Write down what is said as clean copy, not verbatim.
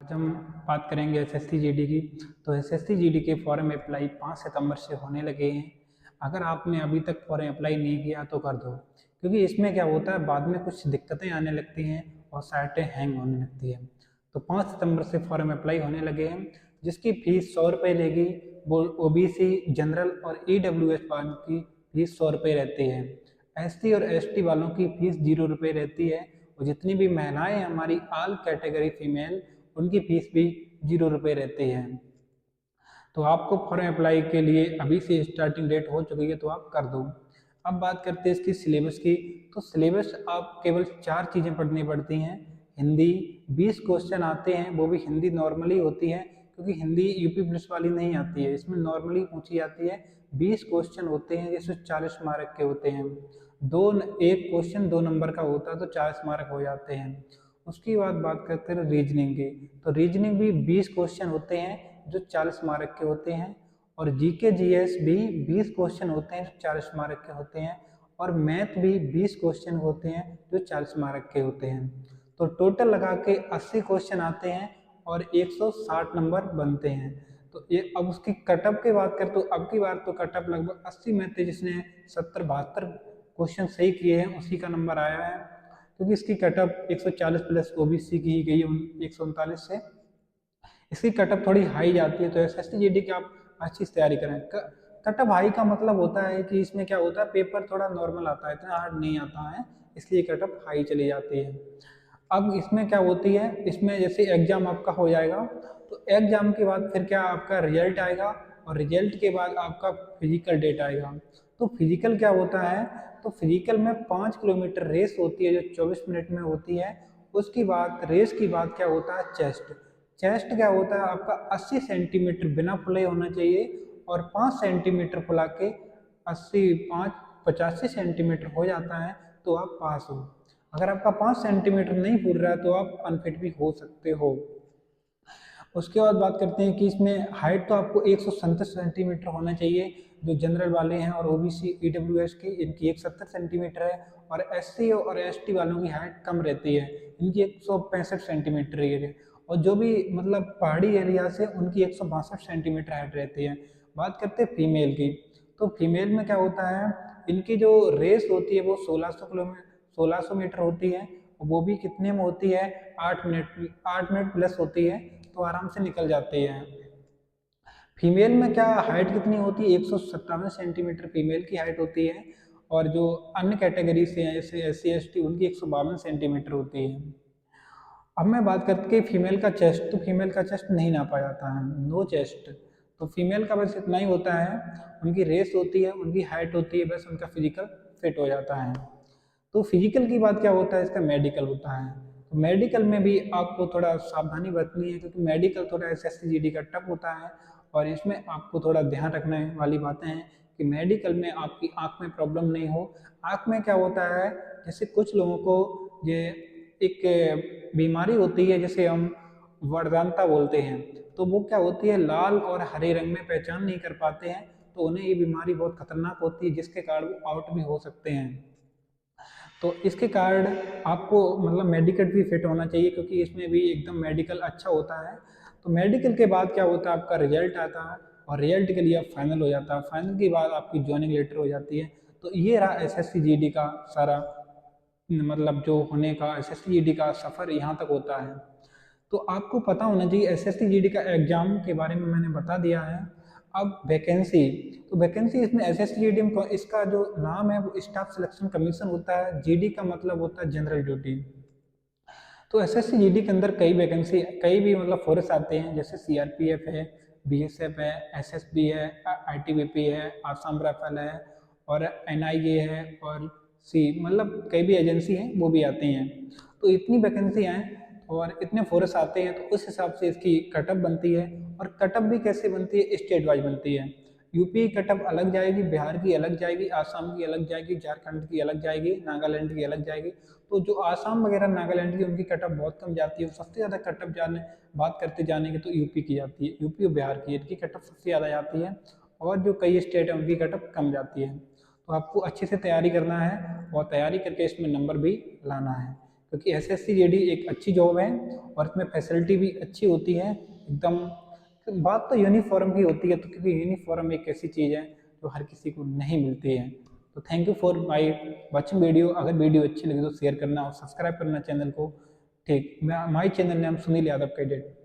आज हम बात करेंगे एसएससी जीडी की। तो एसएससी जीडी के फॉर्म अप्लाई 5 सितंबर से होने लगे हैं। अगर आपने अभी तक फॉर्म अप्लाई नहीं किया तो कर दो, क्योंकि इसमें क्या होता है बाद में कुछ दिक्कतें आने लगती हैं और साइटें हैंग होने लगती है। तो 5 सितंबर से फॉर्म अप्लाई होने लगे हैं, जिसकी फीस 100 रुपये लेगी। वो ओबीसी, जनरल और ईडब्ल्यूएस वालों की फीस 100 रुपये रहती है। एससी और एसटी वालों की फीस 0 रुपये रहती है। और जितनी भी महिलाएं हमारी ऑल कैटेगरी फीमेल, उनकी फीस भी 0 रुपये रहती है। तो आपको फॉर्म अप्लाई के लिए अभी से स्टार्टिंग डेट हो चुकी है, तो आप कर दो। अब बात करते हैं इसकी सिलेबस की। तो सिलेबस आप केवल 4 चीज़ें पढ़नी पड़ती हैं। हिंदी 20 क्वेश्चन आते हैं, वो भी हिंदी नॉर्मली होती है, क्योंकि हिंदी यूपी पुलिस वाली नहीं आती है, इसमें नॉर्मली पूछी जाती है। 20 क्वेश्चन होते हैं, जिसमें 40 मार्क के होते हैं। एक क्वेश्चन 2 नंबर का होता है, तो 40 मार्क हो जाते हैं। उसकी बाद बात करते हैं रीजनिंग की। तो रीजनिंग भी 20 क्वेश्चन होते हैं, जो 40 मार्क के होते हैं। और जीके जीएस भी 20 क्वेश्चन होते हैं, जो 40 मार्क के होते हैं। और मैथ भी 20 क्वेश्चन होते हैं, जो 40 मार्क के होते हैं। तो टोटल लगा के 80 क्वेश्चन आते हैं और 160 नंबर बनते हैं। तो ये अब उसकी कटअप की बात करें तो अब की बार तो कटअप लगभग 80 में थे, जिसने 70-72 क्वेश्चन सही किए हैं उसी का नंबर आया है, क्योंकि इसकी कटअप 140 प्लस ओबीसी की ही गई है 139 से। इसकी कटअप थोड़ी हाई जाती है, तो एसएससी जीडी की आप अच्छी से तैयारी करें। कटअप हाई का मतलब होता है कि इसमें क्या होता है, पेपर थोड़ा नॉर्मल आता है, इतना हार्ड नहीं आता है, इसलिए कटअप हाई चली जाती है। अब इसमें क्या होती है, इसमें जैसे एग्जाम आपका हो जाएगा, तो एग्जाम के बाद फिर क्या आपका रिजल्ट आएगा, और रिजल्ट के बाद आपका फिजिकल डेट आएगा। तो फिजिकल क्या होता है, तो फिजिकल में 5 किलोमीटर रेस होती है, जो 24 मिनट में होती है। उसकी बाद रेस की बाद क्या होता है, चेस्ट। चेस्ट क्या होता है आपका 80 सेंटीमीटर बिना फुले होना चाहिए, और 5 सेंटीमीटर फुला के 85 सेंटीमीटर हो जाता है, तो आप पास हो। अगर आपका 5 सेंटीमीटर नहीं फूल रहा है, तो आप अनफिट भी हो सकते हो। उसके बाद बात करते हैं कि इसमें हाइट तो आपको 137 सेंटीमीटर होना चाहिए, जो जनरल वाले हैं और ओबीसी ईडब्ल्यूएस की, इनकी 170 सेंटीमीटर है। और एससी और एसटी वालों की हाइट कम रहती है, इनकी 165 सेंटीमीटर है। और जो भी मतलब पहाड़ी एरिया से, उनकी 162 सेंटीमीटर हाइट रहती है। बात करते हैं फीमेल की। तो फीमेल में क्या होता है, इनकी जो रेस होती है वो 1600 मीटर होती है। वो भी कितने में होती है, 8 मिनट प्लस होती है, तो आराम से निकल जाते हैं। फीमेल में क्या हाइट कितनी होती है, 157 सेंटीमीटर फीमेल की हाइट होती है। और जो अन्य कैटेगरी से हैं जैसे एससी एसटी, उनकी 152 सेंटीमीटर होती है। अब मैं बात करके फीमेल का चेस्ट, तो फीमेल का चेस्ट नहीं नापा जाता है, नो चेस्ट। तो फीमेल का बस इतना ही होता है, उनकी रेस होती है, उनकी हाइट होती है, बस उनका फिजिकल फिट हो जाता है। तो फिजिकल की बात क्या होता है, इसका मेडिकल होता है। तो मेडिकल में भी आपको थोड़ा सावधानी बरतनी है, क्योंकि मेडिकल थोड़ा एसएससी जीडी का टफ होता है। और इसमें आपको थोड़ा ध्यान रखने वाली बातें हैं कि मेडिकल में आपकी आँख में प्रॉब्लम नहीं हो। आँख में क्या होता है, जैसे कुछ लोगों को ये एक बीमारी होती है, जिसे हम वरदानता बोलते हैं। तो वो क्या होती है, लाल और हरे रंग में पहचान नहीं कर पाते हैं, तो उन्हें ये बीमारी बहुत खतरनाक होती है, जिसके कारण वो आउट भी हो सकते हैं। तो इसके कारण आपको मतलब मेडिकल भी फिट होना चाहिए, क्योंकि इसमें भी एकदम मेडिकल अच्छा होता है। तो मेडिकल के बाद क्या होता है, आपका रिजल्ट आता है, और रिजल्ट के लिए आप फाइनल हो जाता है। फाइनल के बाद आपकी ज्वाइनिंग लेटर हो जाती है। तो ये रहा एसएससी जीडी का सारा मतलब जो होने का, एसएससी जीडी का सफ़र यहाँ तक होता है। तो आपको पता होना चाहिए एसएससी जीडी का एग्जाम के बारे में मैंने बता दिया है। अब वैकेंसी, तो वैकेंसी इसमें एसएससी जीडी में इसका जो नाम है वो स्टाफ सिलेक्शन कमीशन होता है। जीडी का मतलब होता है जनरल ड्यूटी। तो एसएससी जीडी के अंदर कई वैकेंसी, कई भी मतलब फोर्स आते हैं, जैसे सीआरपीएफ है, बीएसएफ है, एसएसबी है, आईटीबीपी है, आसाम राइफल है, और एनआईए है, और मतलब कई भी एजेंसी हैं वो भी आती हैं। तो इतनी वैकेंसी हैं और इतने फोर्स आते हैं, तो उस हिसाब से इसकी कटअप बनती है। और कटअप भी कैसे बनती है, स्टेट वाइज बनती है। यूपी की कटअप अलग जाएगी, बिहार की अलग जाएगी, आसाम की अलग जाएगी, झारखंड की अलग जाएगी, नागालैंड की अलग जाएगी। तो जो आसाम वगैरह नागालैंड की, उनकी कटअप बहुत कम जाती है। सबसे ज़्यादा कटअप जाने बात करते जाने की तो यूपी की जाती है, यूपी और बिहार की, इनकी कटअप सबसे ज़्यादा जाती है। और जो कई स्टेट हैं उनकी कटअप कम जाती है। तो आपको अच्छे से तैयारी करना है, और तैयारी करके इसमें नंबर भी लाना है, क्योंकि SSC JD एक अच्छी जॉब है और इसमें फैसिलिटी भी अच्छी होती है एकदम। बात तो यूनिफॉर्म की होती है, तो क्योंकि यूनिफॉर्म एक ऐसी चीज़ है जो हर किसी को नहीं मिलती है। तो thank you for my watching video. अगर वीडियो अच्छी लगी तो शेयर करना और सब्सक्राइब करना चैनल को। ठीक, मैं माई चैनल नाम सुनील यादव कैडेट।